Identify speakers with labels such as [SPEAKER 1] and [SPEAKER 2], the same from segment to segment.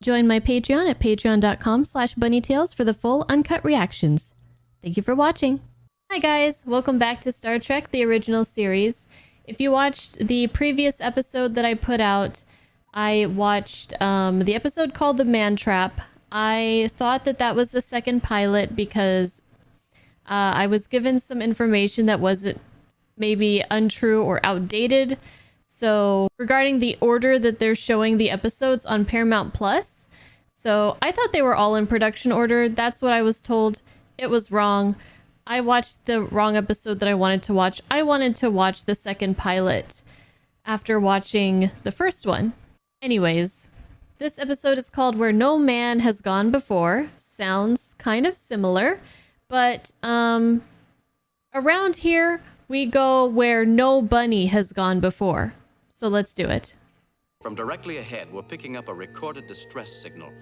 [SPEAKER 1] Join my Patreon at patreon.com/bunnytails for the full uncut reactions. Thank you for watching. Hi guys, welcome back to Star Trek, the original series. If you watched the previous episode that I put out, I watched the episode called The Man Trap. I thought that that was the second pilot because I was given some information that wasn't maybe untrue or outdated. So regarding the order that they're showing the episodes on Paramount Plus, so I thought they were all in production order. That's what I was told. It was wrong. I watched the wrong episode that I wanted to watch. I wanted to watch the second pilot after watching the first one. Anyways, this episode is called Where No Man Has Gone Before. Sounds kind of similar, but around here we go where no bunny has gone before. So let's do it.
[SPEAKER 2] From directly ahead, we're picking up a recorded distress signal.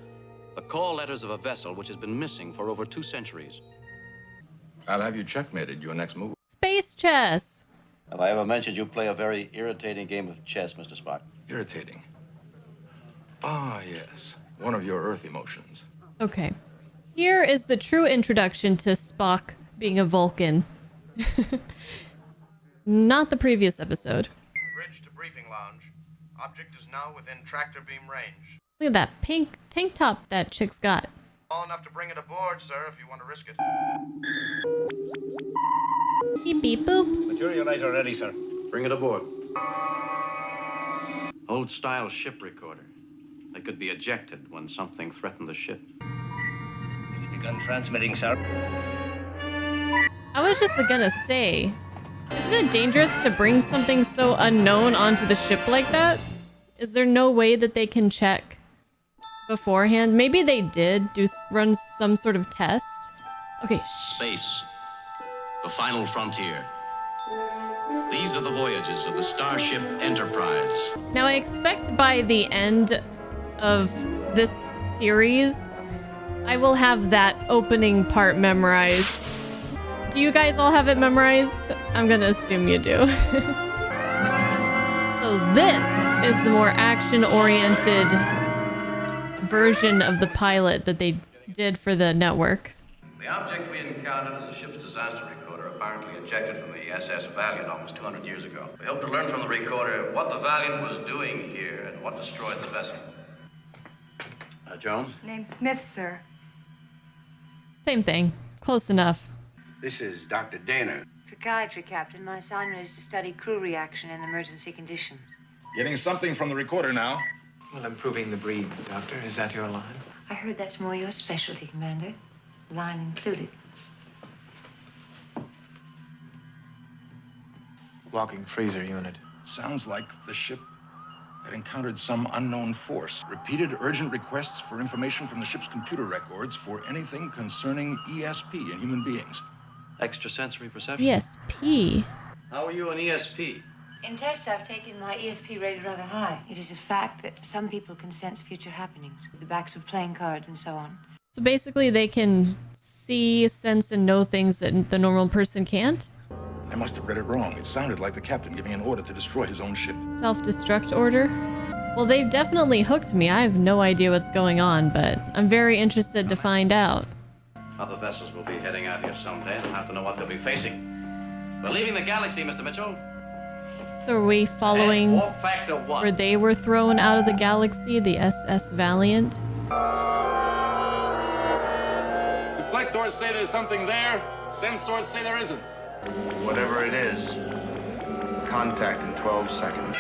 [SPEAKER 2] The call letters of a vessel which has been missing for over 2 centuries.
[SPEAKER 3] I'll have you checkmated your next move.
[SPEAKER 1] Space chess.
[SPEAKER 2] Have I ever mentioned you play a very irritating game of chess, Mr. Spock?
[SPEAKER 3] Irritating. Ah, yes. One of your Earth emotions.
[SPEAKER 1] Okay. Here is the true introduction to Spock being a Vulcan. Not the previous episode.
[SPEAKER 4] Bridge to briefing lounge. Object is now within tractor beam range.
[SPEAKER 1] Look at that pink tank top that chick's got.
[SPEAKER 4] Small enough to bring it aboard, sir, if you want to risk it.
[SPEAKER 1] Beep beep boop.
[SPEAKER 2] Materializer ready, sir. Bring it aboard. Old-style ship recorder. They could be ejected when something threatened the ship.
[SPEAKER 5] It's begun transmitting, sir.
[SPEAKER 1] I was just gonna say, isn't it dangerous to bring something so unknown onto the ship like that? Is there no way that they can check beforehand? Maybe they did run some sort of test. Okay,
[SPEAKER 2] Space. The final frontier. These are the voyages of the Starship Enterprise.
[SPEAKER 1] Now I expect by the end of this series, I will have that opening part memorized. Do you guys all have it memorized? I'm gonna assume you do. So this is the more action-oriented version of the pilot that they did for the network.
[SPEAKER 2] The object we encountered is a ship's disaster recorder, apparently ejected from the SS Valiant almost 200 years ago. We hope to learn from the recorder what the Valiant was doing here and what destroyed the vessel. Jones?
[SPEAKER 6] Name's Smith, sir.
[SPEAKER 1] Same thing. Close enough.
[SPEAKER 4] This is Dr. Dana.
[SPEAKER 6] Psychiatry, Captain. My assignment is to study crew reaction in emergency conditions.
[SPEAKER 3] Getting something from the recorder now.
[SPEAKER 7] Well, improving the breed, Doctor. Is that your line?
[SPEAKER 6] I heard that's more your specialty, Commander. Line included.
[SPEAKER 7] Walking freezer unit.
[SPEAKER 3] Sounds like the ship had encountered some unknown force. Repeated urgent requests for information from the ship's computer records for anything concerning ESP in human beings.
[SPEAKER 2] Extrasensory perception?
[SPEAKER 1] ESP.
[SPEAKER 2] How are you on ESP?
[SPEAKER 6] In tests, I've taken my ESP rated rather high. It is a fact that some people can sense future happenings, the backs of playing cards and so on.
[SPEAKER 1] So basically they can see, sense, and know things that the normal person can't?
[SPEAKER 3] I must have read it wrong. It sounded like the captain giving an order to destroy his own ship.
[SPEAKER 1] Self-destruct order? Well, they've definitely hooked me. I have no idea what's going on, but I'm very interested to find out.
[SPEAKER 2] Other vessels will be heading out here someday and we'll have to know what they'll be facing. We're leaving the galaxy, Mr. Mitchell.
[SPEAKER 1] So are we following
[SPEAKER 2] Warp factor 1.
[SPEAKER 1] where they were thrown out of the galaxy, the SS Valiant?
[SPEAKER 3] Deflectors say there's something there. Sensors say there isn't.
[SPEAKER 4] Whatever it is, contact in 12 seconds.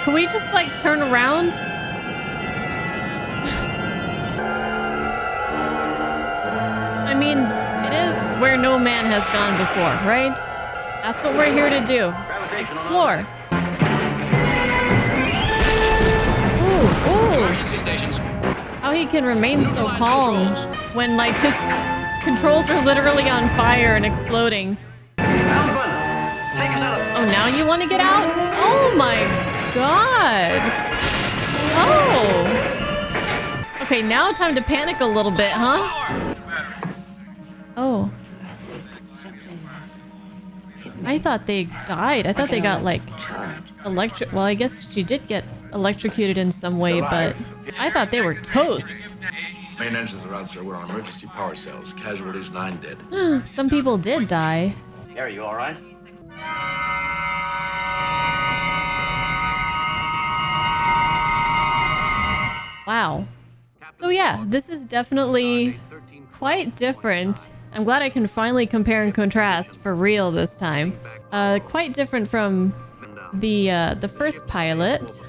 [SPEAKER 1] Can we just like turn around? I mean, it is where no man has gone before, right? That's what we're here to do. Explore. Ooh, ooh.
[SPEAKER 2] Emergency stations.
[SPEAKER 1] How he can remain so calm when like his controls are literally on fire and exploding.
[SPEAKER 2] Alvin, take us out of...
[SPEAKER 1] Oh, now you want to get out? Oh my god. Oh. Okay, now time to panic a little bit, huh? Oh. I thought they died. I thought they got like electric. Well, I guess she did get electrocuted in some way, but I thought they were toast.
[SPEAKER 3] Main engines are out, sir. We're on emergency power cells. Casualties, 9 dead.
[SPEAKER 1] Some people did die.
[SPEAKER 5] Gary, you all right?
[SPEAKER 1] Wow. So yeah, this is definitely quite different. I'm glad I can finally compare and contrast for real this time. Quite different from the first pilot,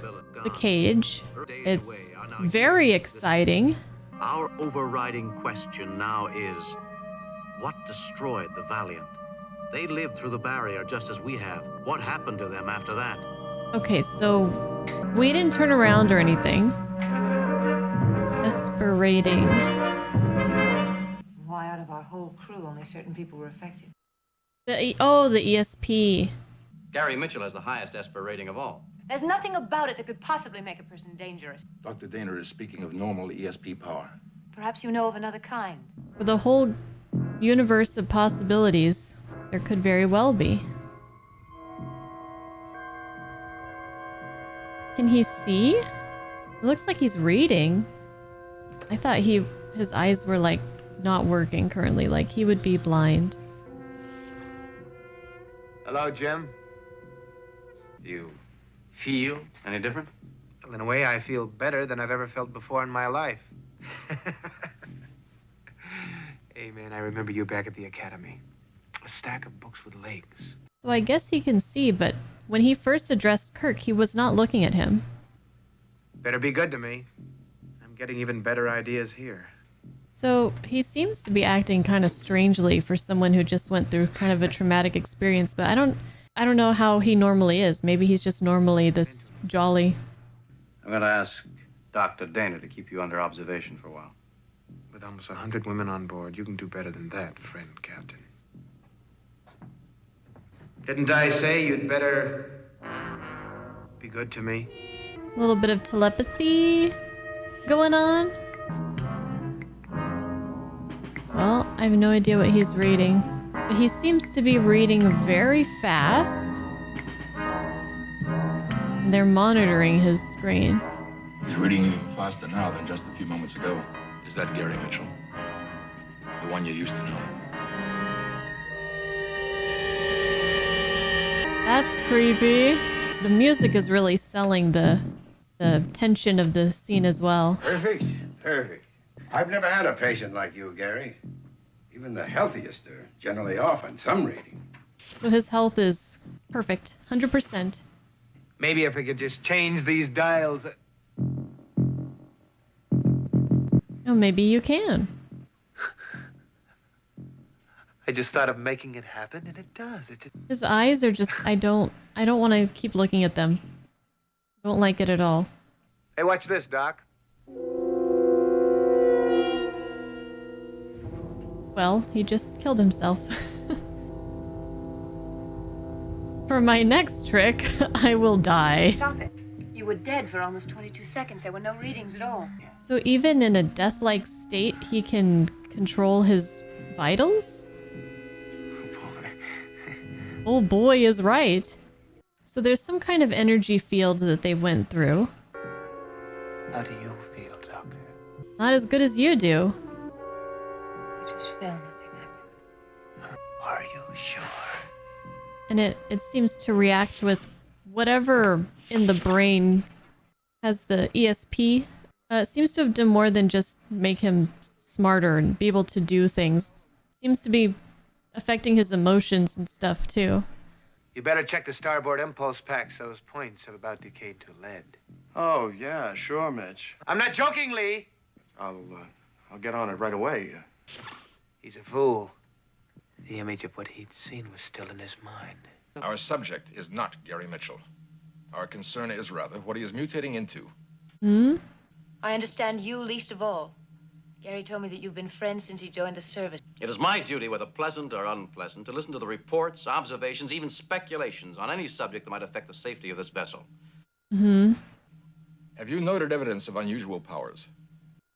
[SPEAKER 1] The Cage. It's very exciting.
[SPEAKER 2] Our overriding question now is, what destroyed the Valiant? They lived through the barrier just as we have. What happened to them after that?
[SPEAKER 1] Okay, so we didn't turn around or anything. Aspirating.
[SPEAKER 6] Why out of our whole crew, only certain people were affected?
[SPEAKER 1] The ESP.
[SPEAKER 2] Gary Mitchell has the highest Esper rating of all.
[SPEAKER 6] There's nothing about it that could possibly make a person dangerous.
[SPEAKER 3] Dr. Daner is speaking of normal ESP power.
[SPEAKER 6] Perhaps you know of another kind.
[SPEAKER 1] With a whole universe of possibilities, there could very well be. Can he see? It looks like he's reading. I thought his eyes were like not working currently, like he would be blind.
[SPEAKER 7] Hello, Jim.
[SPEAKER 2] Do you feel any different?
[SPEAKER 7] Well, in a way, I feel better than I've ever felt before in my life. Hey, man, I remember you back at the academy. A stack of books with legs.
[SPEAKER 1] So I guess he can see, but when he first addressed Kirk, he was not looking at him.
[SPEAKER 7] Better be good to me. I'm getting even better ideas here.
[SPEAKER 1] So he seems to be acting kind of strangely for someone who just went through kind of a traumatic experience, but I don't know how he normally is. Maybe he's just normally this jolly.
[SPEAKER 2] I'm going to ask Dr. Dana to keep you under observation for a while.
[SPEAKER 7] With almost 100 women on board, you can do better than that, friend Captain. Didn't I say you'd better be good to me?
[SPEAKER 1] A little bit of telepathy going on. Well, I have no idea what he's reading. But he seems to be reading very fast. And they're monitoring his screen.
[SPEAKER 3] He's reading even faster now than just a few moments ago. Is that Gary Mitchell? The one you used to know?
[SPEAKER 1] That's creepy. The music is really selling the tension of the scene as well.
[SPEAKER 4] Perfect. Perfect. I've never had a patient like you, Gary. Even the healthiest are generally off on some reading.
[SPEAKER 1] So his health is perfect, 100%.
[SPEAKER 7] Maybe if I could just change these dials.
[SPEAKER 1] Oh, maybe you can.
[SPEAKER 7] I just thought of making it happen, and it does.
[SPEAKER 1] His eyes are just, I don't want to keep looking at them. Don't like it at all.
[SPEAKER 7] Hey, watch this, Doc.
[SPEAKER 1] Well, he just killed himself. For my next trick, I will die.
[SPEAKER 6] Stop it. You were dead for almost 22 seconds. There were no readings at all.
[SPEAKER 1] So even in a death-like state, he can control his vitals? Oh boy is right. So there's some kind of energy field that they went through.
[SPEAKER 7] How do you feel, Doctor?
[SPEAKER 1] Not as good as you do.
[SPEAKER 6] I just felt nothing happened.
[SPEAKER 7] Are you sure?
[SPEAKER 1] And it seems to react with whatever in the brain has the ESP. It seems to have done more than just make him smarter and be able to do things. Seems to be affecting his emotions and stuff too.
[SPEAKER 7] You better check the starboard impulse packs. Those points have about decayed to lead.
[SPEAKER 4] Oh, yeah, sure, Mitch.
[SPEAKER 7] I'm not joking, Lee.
[SPEAKER 4] I'll get on it right away.
[SPEAKER 7] He's a fool. The image of what he'd seen was still in his mind.
[SPEAKER 3] Our subject is not Gary Mitchell. Our concern is rather what he is mutating into.
[SPEAKER 6] I understand you least of all. Gary told me that you've been friends since he joined the service.
[SPEAKER 2] It is my duty, whether pleasant or unpleasant, to listen to the reports, observations, even speculations on any subject that might affect the safety of this vessel.
[SPEAKER 3] Have you noted evidence of unusual powers?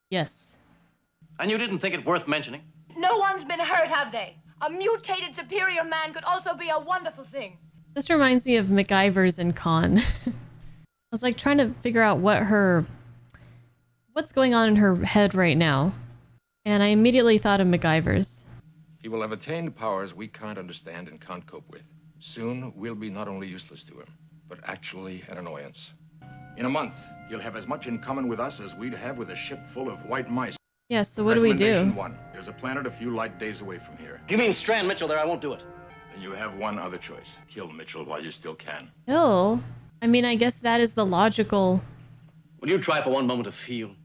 [SPEAKER 1] Yes.
[SPEAKER 2] And you didn't think it worth mentioning?
[SPEAKER 8] No one's been hurt, have they? A mutated superior man could also be a wonderful thing.
[SPEAKER 1] This reminds me of MacGyver's and Con. was like trying to figure out what's going on in her head right now. And I immediately thought of MacGyver's.
[SPEAKER 3] He will have attained powers we can't understand and can't cope with. Soon, we'll be not only useless to him, but actually an annoyance. In a month, he'll have as much in common with us as we'd have with a ship full of white mice.
[SPEAKER 1] Yeah, so what do we do?
[SPEAKER 3] Recommendation 1. There's a planet a few light days away from here.
[SPEAKER 5] If you mean strand Mitchell there, I won't do it.
[SPEAKER 3] And you have one other choice. Kill Mitchell while you still can.
[SPEAKER 1] Kill? I mean, I guess that is the logical...
[SPEAKER 5] Will you try for one moment to feel?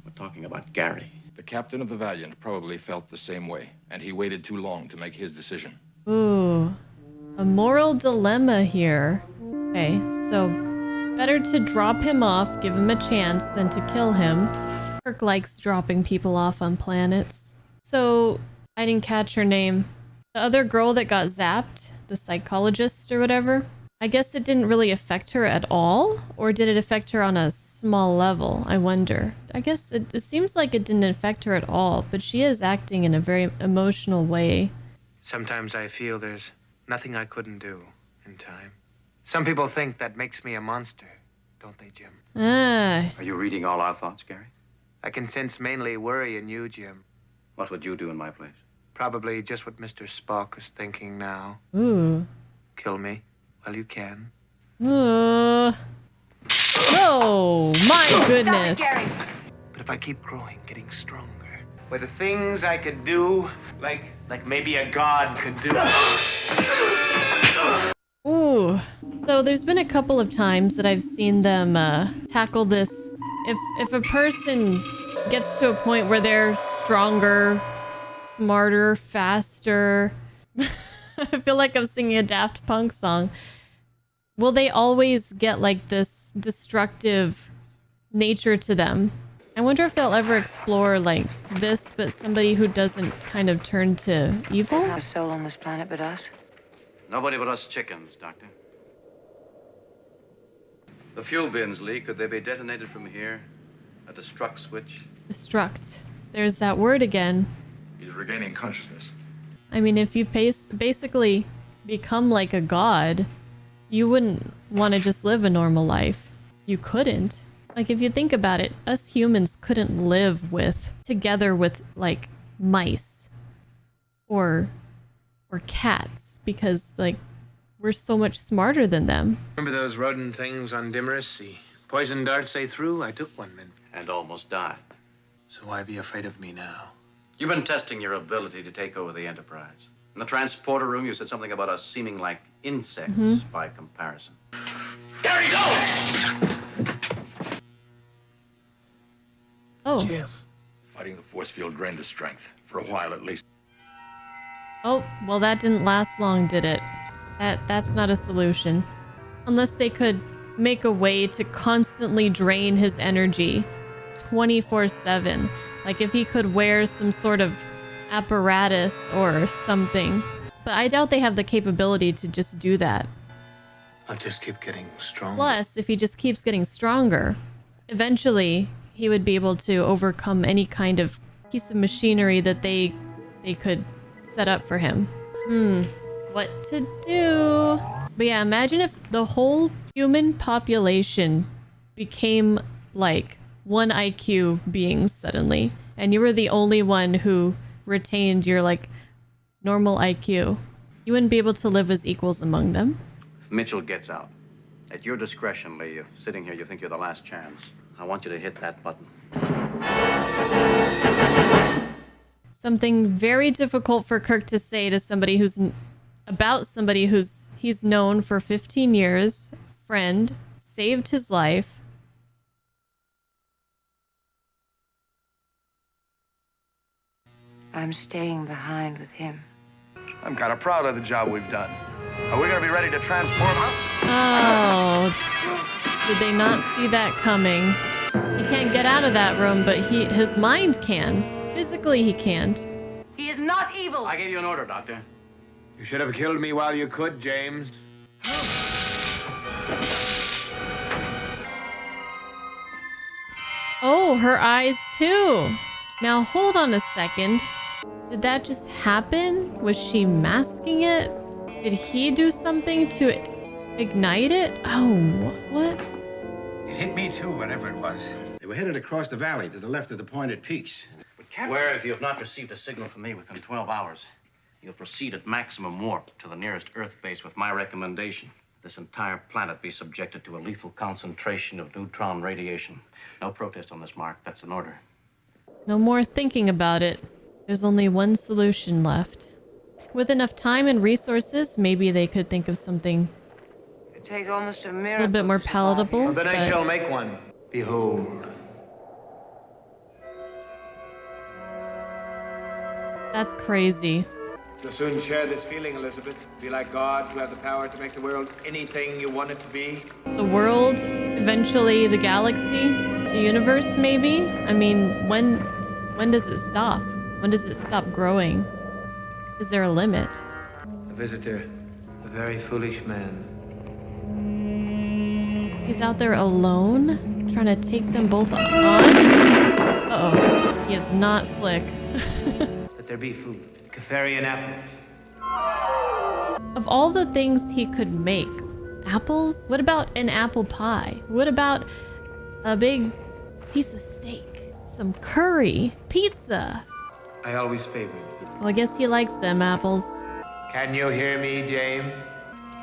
[SPEAKER 5] We're talking about Gary.
[SPEAKER 3] The captain of the Valiant probably felt the same way, and he waited too long to make his decision.
[SPEAKER 1] Ooh. A moral dilemma here. Okay, so better to drop him off, give him a chance, than to kill him. Kirk likes dropping people off on planets. So, I didn't catch her name. The other girl that got zapped, the psychologist or whatever, I guess it didn't really affect her at all? Or did it affect her on a small level? I wonder. I guess it seems like it didn't affect her at all, but she is acting in a very emotional way.
[SPEAKER 7] Sometimes I feel there's nothing I couldn't do in time. Some people think that makes me a monster, don't they, Jim?
[SPEAKER 1] Ah.
[SPEAKER 2] Are you reading all our thoughts, Gary?
[SPEAKER 7] I can sense mainly worry in you, Jim.
[SPEAKER 2] What would you do in my place?
[SPEAKER 7] Probably just what Mr. Spock is thinking now.
[SPEAKER 1] Ooh.
[SPEAKER 7] Kill me while you can.
[SPEAKER 1] No, my goodness.
[SPEAKER 8] Stop it, Gary.
[SPEAKER 7] But if I keep growing, getting stronger, with the things I could do, like maybe a god could do.
[SPEAKER 1] Ooh. So there's been a couple of times that I've seen them tackle this. If a person gets to a point where they're stronger, smarter, faster, I feel like I'm singing a Daft Punk song. Will they always get like this destructive nature to them? I wonder if they'll ever explore like this, but somebody who doesn't kind of turn to evil?
[SPEAKER 6] There's not a soul on this planet but us.
[SPEAKER 2] Nobody but us chickens, Doctor. The fuel bins leak. Could they be detonated from here? A destruct switch?
[SPEAKER 1] Destruct. There's that word again.
[SPEAKER 3] He's regaining consciousness.
[SPEAKER 1] I mean, if you basically become like a god, you wouldn't want to just live a normal life. You couldn't. Like, if you think about it, us humans couldn't live together with, like, mice or cats because, like, we're so much smarter than them.
[SPEAKER 7] Remember those rodent things on Dimmerus? The poison darts they threw? I took one, man.
[SPEAKER 2] And almost died.
[SPEAKER 7] So why be afraid of me now?
[SPEAKER 2] You've been testing your ability to take over the Enterprise. In the transporter room, you said something about us seeming like insects by comparison.
[SPEAKER 5] Gary, go!
[SPEAKER 1] Oh.
[SPEAKER 7] Jim.
[SPEAKER 3] Fighting the force field drained his strength, for a while at least.
[SPEAKER 1] Oh, well, that didn't last long, did it? That's not a solution. Unless they could make a way to constantly drain his energy 24/7. Like if he could wear some sort of apparatus or something. But I doubt they have the capability to just do that.
[SPEAKER 7] I'll just keep getting stronger.
[SPEAKER 1] Plus, if he just keeps getting stronger, eventually he would be able to overcome any kind of piece of machinery that they could set up for him. What to do? But yeah, imagine if the whole human population became like 1 IQ beings suddenly, and you were the only one who retained your like normal IQ. You wouldn't be able to live as equals among them.
[SPEAKER 2] If Mitchell gets out, at your discretion, Lee, if sitting here you think you're the last chance, I want you to hit that button.
[SPEAKER 1] Something very difficult for Kirk to say to somebody who's he's known for 15 years, friend, saved his life.
[SPEAKER 6] I'm staying behind with him.
[SPEAKER 9] I'm kind of proud of the job we've done. Are we going to be ready to transform up?
[SPEAKER 1] Oh, did they not see that coming? He can't get out of that room, but his mind can. Physically, he can't.
[SPEAKER 8] He is not evil.
[SPEAKER 2] I gave you an order, Doctor.
[SPEAKER 7] You should have killed me while you could, James.
[SPEAKER 1] Oh, her eyes too. Now, hold on a second. Did that just happen? Was she masking it? Did he do something to ignite it? Oh, what?
[SPEAKER 4] hit me too, whatever it was. They were headed across the valley to the left of the pointed peaks.
[SPEAKER 2] Where, if you have not received a signal from me within 12 hours, you'll proceed at maximum warp to the nearest Earth base with my recommendation. This entire planet be subjected to a lethal concentration of neutron radiation. No protest on this, Mark. That's an order.
[SPEAKER 1] No more thinking about it. There's only one solution left. With enough time and resources, maybe they could think of something
[SPEAKER 6] It'd take almost a
[SPEAKER 1] a
[SPEAKER 6] miracle.
[SPEAKER 1] little bit more
[SPEAKER 6] to survive
[SPEAKER 1] palatable.
[SPEAKER 6] here.
[SPEAKER 7] Then I
[SPEAKER 1] but-
[SPEAKER 7] shall make one. Behold.
[SPEAKER 1] That's crazy.
[SPEAKER 7] You'll soon share this feeling, Elizabeth. Be like God, who have the power to make the world anything you want it to be.
[SPEAKER 1] The world, eventually the galaxy, the universe maybe? I mean, when does it stop? When does it stop growing? Is there a limit?
[SPEAKER 7] A visitor, a very foolish man.
[SPEAKER 1] He's out there alone, trying to take them both on? Uh-oh. He is not slick.
[SPEAKER 7] Let there be food. Caffarian apples.
[SPEAKER 1] Of all the things he could make, apples? What about an apple pie? What about a big piece of steak? Some curry? Pizza?
[SPEAKER 7] I always favored.
[SPEAKER 1] Well, I guess he likes them apples.
[SPEAKER 7] Can you hear me, James?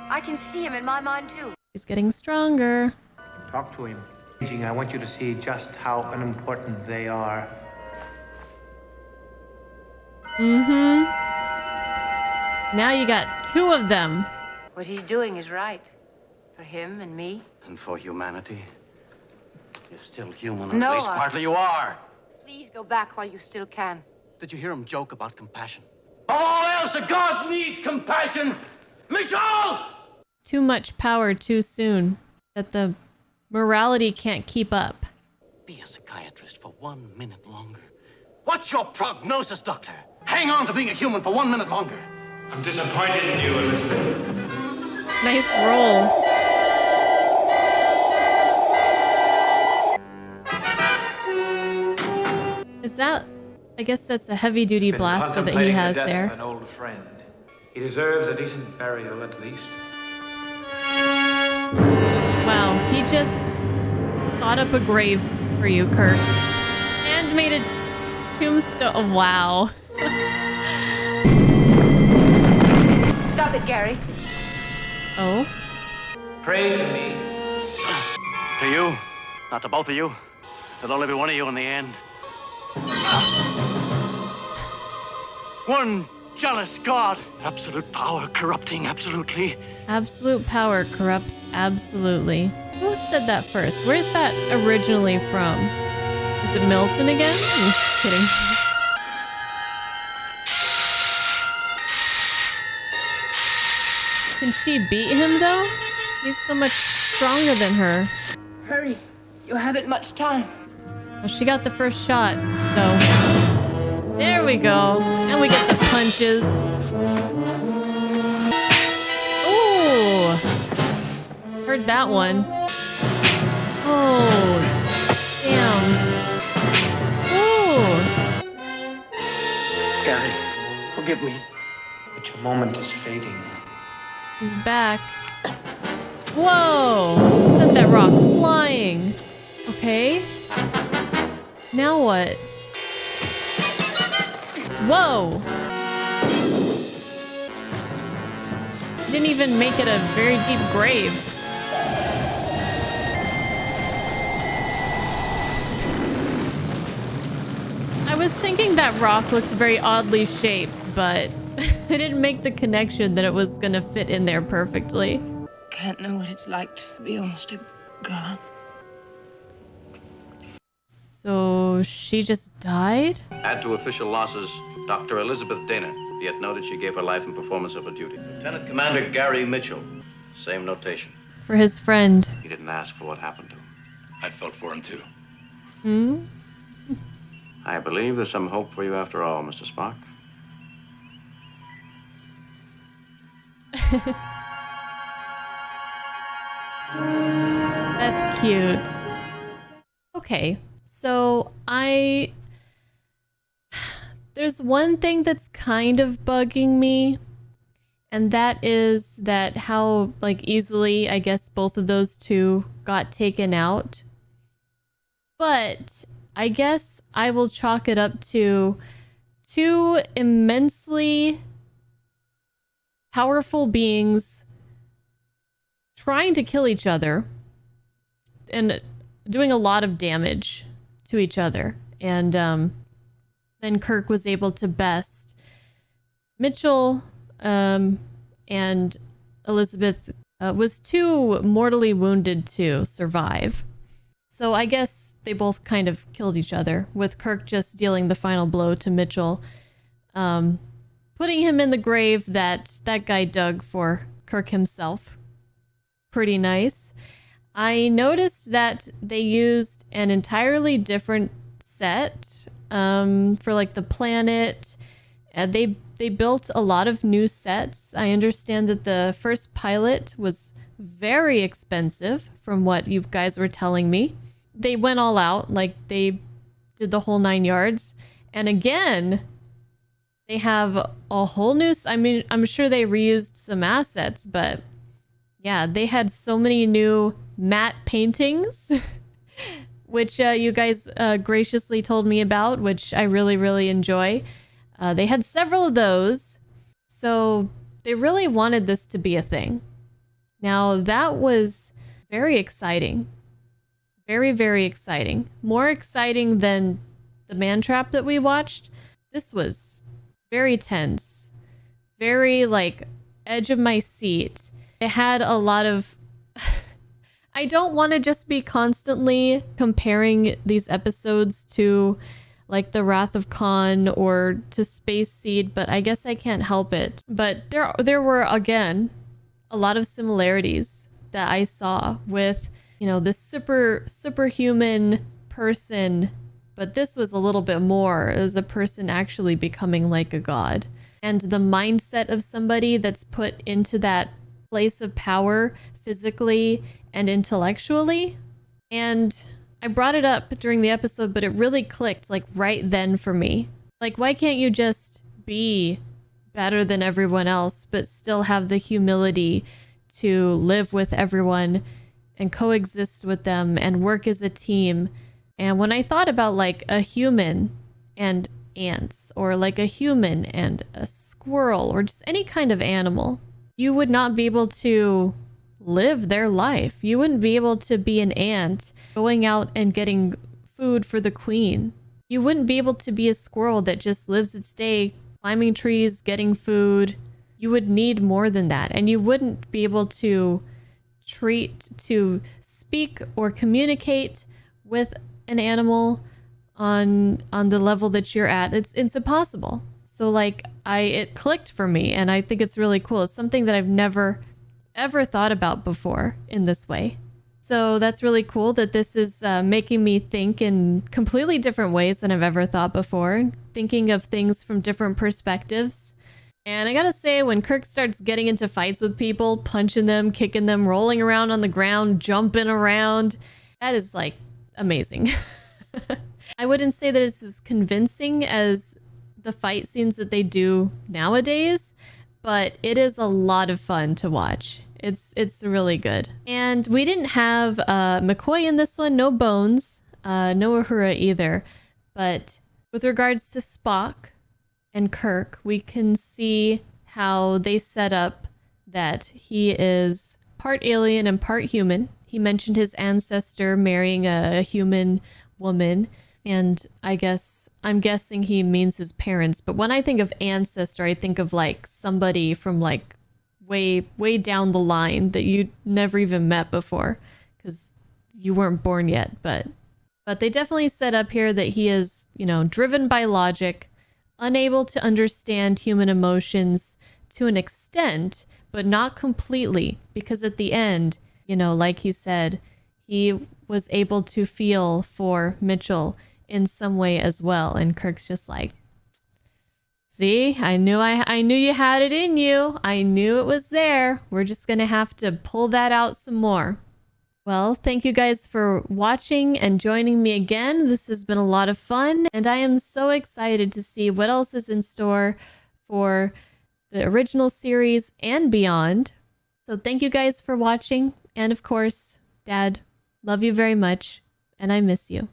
[SPEAKER 8] I can see him in my mind, too.
[SPEAKER 1] He's getting stronger.
[SPEAKER 7] Talk to him. I want you to see just how unimportant they are.
[SPEAKER 1] Mm-hmm. Now you got two of them.
[SPEAKER 6] What he's doing is right. For him and me.
[SPEAKER 2] And for humanity, you're still human.
[SPEAKER 6] No,
[SPEAKER 2] At least
[SPEAKER 6] I-
[SPEAKER 2] partly you are.
[SPEAKER 6] Please go back while you still can.
[SPEAKER 2] Did you hear him joke about compassion? Above all else, a god needs compassion. Mitchell!
[SPEAKER 1] Too much power too soon. That the morality can't keep up.
[SPEAKER 2] Be a psychiatrist for 1 minute longer. What's your prognosis, Doctor? Hang on to being a human for 1 minute longer.
[SPEAKER 7] I'm disappointed in you, Elizabeth.
[SPEAKER 1] Nice roll. Is that... I guess that's a heavy-duty blaster that he has there.
[SPEAKER 7] An old friend. He deserves a decent burial, at least.
[SPEAKER 1] Wow, he just thought up a grave for you, Kirk. And made a tombstone. Oh, wow.
[SPEAKER 8] Stop it, Gary.
[SPEAKER 1] Oh?
[SPEAKER 7] Pray to me.
[SPEAKER 2] To you, not to both of you. There'll only be one of you in the end. One jealous God. Absolute power corrupting absolutely.
[SPEAKER 1] Absolute power corrupts absolutely. Who said that first? Where's that originally from? Is it Milton again? I'm just kidding. Can she beat him though? He's so much stronger than her.
[SPEAKER 8] Hurry. You haven't much time.
[SPEAKER 1] Well, she got the first shot, so... There we go. And we get the punches. Ooh! Heard that one. Oh. Damn. Ooh.
[SPEAKER 2] Gary, forgive me.
[SPEAKER 7] But your moment is fading.
[SPEAKER 1] He's back. Whoa! Sent that rock flying. Okay. Now what? Whoa! Didn't even make it a very deep grave. I was thinking that rock looked very oddly shaped, but I didn't make the connection that it was gonna fit in there perfectly.
[SPEAKER 8] Can't know what it's like to be almost a god.
[SPEAKER 1] So she just died?
[SPEAKER 2] Add to official losses, Dr. Elizabeth Dana. Be it noted she gave her life in performance of her duty. Lieutenant Commander Gary Mitchell. Same notation.
[SPEAKER 1] For his friend.
[SPEAKER 2] He didn't ask for what happened to him.
[SPEAKER 3] I felt for him, too.
[SPEAKER 1] Hmm?
[SPEAKER 2] I believe there's some hope for you after all, Mr. Spock.
[SPEAKER 1] That's cute. Okay, so there's one thing that's kind of bugging me, and that is that how, like, easily, I guess, both of those two got taken out But I guess I will chalk it up to two immensely powerful beings trying to kill each other and doing a lot of damage to each other. And then Kirk was able to best Mitchell, and Elizabeth was too mortally wounded to survive. So I guess they both kind of killed each other, with Kirk just dealing the final blow to Mitchell, putting him in the grave that guy dug for Kirk himself. Pretty nice. I noticed that they used an entirely different set for like the planet. They built a lot of new sets. I understand that the first pilot was very expensive from what you guys were telling me. They went all out, like they did the whole 9 yards. And again, they have a whole new, I mean, I'm sure they reused some assets, but yeah, they had so many new matte paintings, which you guys graciously told me about, which I really, really enjoy. They had several of those, so they really wanted this to be a thing. Now, that was very exciting. Very, very exciting. More exciting than the man trap that we watched. This was very tense. Very, like, edge of my seat. It had a lot of... I don't want to just be constantly comparing these episodes to, like, The Wrath of Khan or to Space Seed, but I guess I can't help it. But there were, again, a lot of similarities that I saw with, you know, this superhuman person, but this was a little bit more as a person actually becoming like a god. And the mindset of somebody that's put into that place of power physically and intellectually. And I brought it up during the episode, but it really clicked like right then for me. Like, why can't you just be better than everyone else, but still have the humility to live with everyone and coexist with them and work as a team? And when I thought about like a human and ants, or like a human and a squirrel, or just any kind of animal, you would not be able to live their life. You wouldn't be able to be an ant going out and getting food for the queen. You wouldn't be able to be a squirrel that just lives its day climbing trees, getting food. You would need more than that. And you wouldn't be able to speak or communicate with an animal on the level that you're at. It's impossible. So like it clicked for me, and I think it's really cool. It's something that I've never ever thought about before in this way. So that's really cool that this is making me think in completely different ways than I've ever thought before, thinking of things from different perspectives. And I gotta say, when Kirk starts getting into fights with people, punching them, kicking them, rolling around on the ground, jumping around, that is like amazing. I wouldn't say that it's as convincing as the fight scenes that they do nowadays, but it is a lot of fun to watch. It's really good. And we didn't have McCoy in this one, no Bones, no Uhura either. But with regards to Spock and Kirk, we can see how they set up that he is part alien and part human. He mentioned his ancestor marrying a human woman, and I'm guessing he means his parents. But when I think of ancestor, I think of like somebody from like way down the line that you never even met before because you weren't born yet. But they definitely set up here that he is, you know, driven by logic, unable to understand human emotions to an extent, but not completely, because at the end, you know, like he said, he was able to feel for Mitchell in some way as well. And Kirk's just like, see, I knew you had it in you. I knew it was there. We're just going to have to pull that out some more. Well, thank you guys for watching and joining me again. This has been a lot of fun, and I am so excited to see what else is in store for the original series and beyond. So thank you guys for watching. And of course, Dad, love you very much, and I miss you.